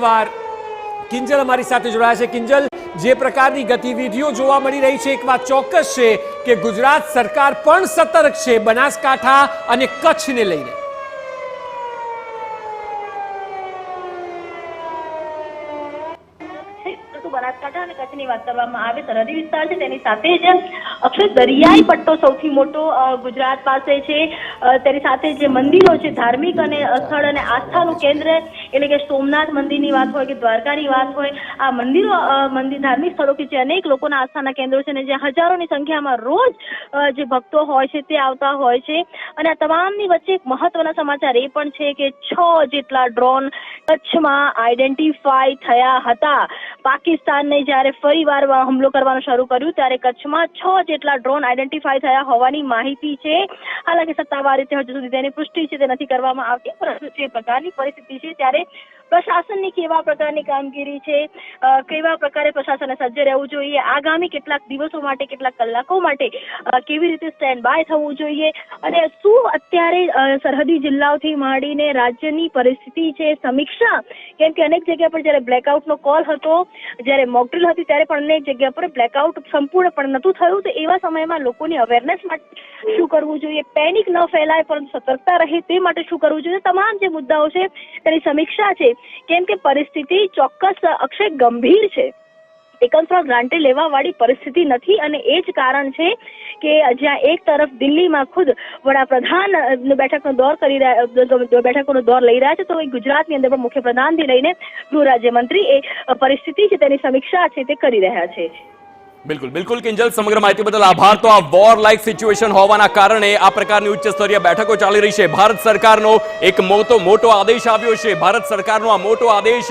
એકવાર કિંજલ અમારી સાથે જોડાયા છે। કિંજલ, જે પ્રકારની ગતિવિધિઓ જોવા મળી રહી છે, એક વાત ચોક્કસ છે કે ગુજરાત સરકાર પણ સતર્ક છે બનાસકાંઠા અને કચ્છને લઈને। બનાસકાંઠા અને કચ્છની વાત કરવામાં આવે, સરહદી વિસ્તાર છે, તેની સાથે જ અક્ષય દરિયાઈ પટ્ટો સૌથી મોટો ગુજરાત પાસે છે। તેની સાથે જે મંદિરો છે, ધાર્મિક અને સ્થળ અને આસ્થાનું કેન્દ્ર, એટલે કે સોમનાથ મંદિરની વાત હોય કે દ્વારકાની વાત હોય, આ મંદિરો ધાર્મિક સ્થળો કે જે અનેક લોકોના આસ્થાના કેન્દ્રો છે ને જ્યાં હજારોની સંખ્યામાં રોજ જે ભક્તો હોય છે તે આવતા હોય છે। અને આ તમામની વચ્ચે એક મહત્વના સમાચાર એ પણ છે કે 6 જેટલા ડ્રોન કચ્છમાં આઈડેન્ટિફાઈ થયા હતા। પાકિસ્તાનને જ્યારે ફરીવાર હુમલો કરવાનું શરૂ કર્યું ત્યારે કચ્છમાં 6 જેટલા ડ્રોન આઈડેન્ટિફાઈ થયા હોવાની માહિતી છે। હાલાકી સત્તાવાર રીતે હજુ સુધી તેની પુષ્ટિ છે તે નથી કરવામાં આવતી, પરંતુ જે પ્રકારની પરિસ્થિતિ છે ત્યારે પ્રશાસનની કેવા પ્રકારની કામગીરી છે, કેવા પ્રકારે પ્રશાસને સજ્જ રહેવું જોઈએ, આગામી કેટલાક દિવસો માટે, કેટલાક કલાકો માટે કેવી રીતે સ્ટેન્ડ બાય થવું જોઈએ, અને શું અત્યારે સરહદી જિલ્લાઓથી માંડીને રાજ્યની પરિસ્થિતિ છે સમીક્ષા, કેમ કે અનેક જગ્યા પર જ્યારે બ્લેકઆઉટનો કોલ હતો, જ્યારે મોકડ્રીલ હતી ત્યારે પણ અનેક જગ્યા પર બ્લેકઆઉટ સંપૂર્ણપણે નહોતું થયું, તો એવા સમયમાં લોકોની અવેરનેસ માટે શું કરવું જોઈએ, પેનિક ન ફેલાય પરંતુ સતર્કતા રહે તે માટે શું કરવું જોઈએ, તમામ જે મુદ્દાઓ છે તેની સમીક્ષા છે। કેમ કે પરિસ્થિતિ ચોક્કસ અક્ષય ગંભીર છે, ટેકન ફોર ગ્રાન્ટેડ લેવા વાળી પરિસ્થિતિ નથી, અને એ જ કારણ છે કે જ્યાં એક તરફ દિલ્હીમાં ખુદ વડાપ્રધાન બેઠકોનો દોર લઈ રહ્યા છે, તો ગુજરાતની અંદર પણ મુખ્યપ્રધાનથી લઈને ગૃહ રાજ્યમંત્રી એ પરિસ્થિતિ છે તેની સમીક્ષા છે તે કરી રહ્યા છે। બિલકુલ બિલકુલ કિંજલ, સમગ્ર માહિતી બદલ આભાર। તો આ વોર લાઇક સિચ્યુએશન હોવાના કારણે આ પ્રકારની ઉચ્ચ સ્તરીય બેઠકો ચાલી રહી છે। ભારત સરકારનો એક મોટો આદેશ આવ્યો છે। ભારત સરકારનો આ મોટો આદેશ